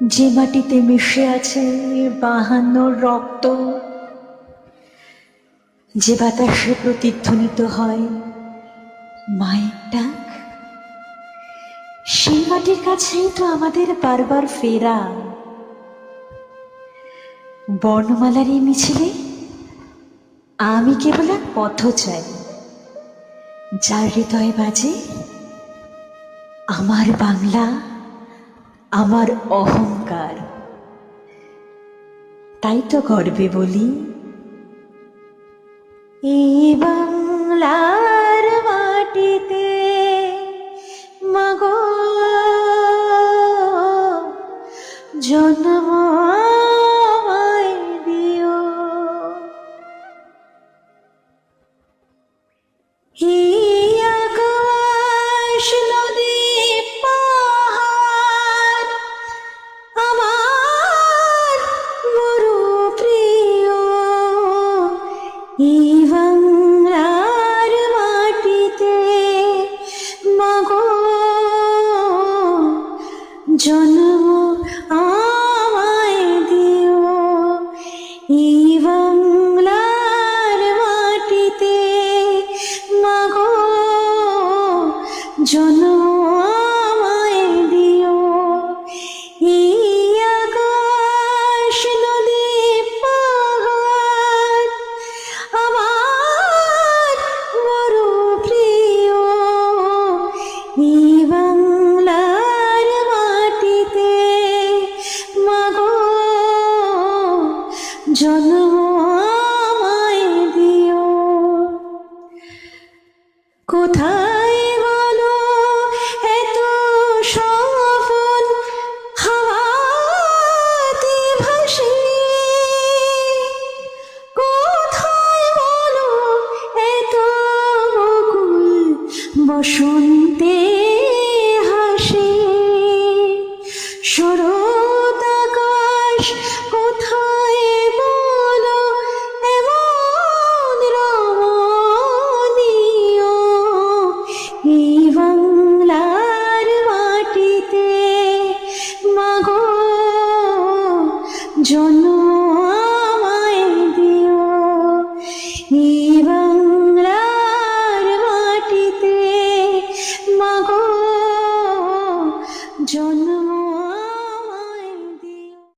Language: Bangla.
যে মাটিতে মিশে আছে 52 রক্ত, যে বাতাসে প্রতিধ্বনিত হয় মায়ের ডাক, সেই মাটির কাছেই তো আমাদের বারবার ফেরা। বর্ণমালার এই মিছিলে আমি কেবল এক পথ চাই, যার হৃদয়ে বাজে আমার বাংলা, আমার অহংকার। তাই তো গর্বে বলি, এই বাংলার মাটিতে মাগো জন্ম আমায় দিও। এই আকাশ নদী পাহাড় আমার বড় প্রিয়। এই বাংলার মাটিতে মাগো জন্ম আমায় দিও। এই বাংলার মাটিতে মাগো জন্ম আমায় দিও। এই আকাশ নদী পাহাড় আমার বড় প্রিয়। এই বাংলার মাটিতে মাগো জন্ম আমায় দিও। কোথায় বলো এত সফল হাওয়াতে ভাসে? কোথায় বলো এত বকুল বসন্ত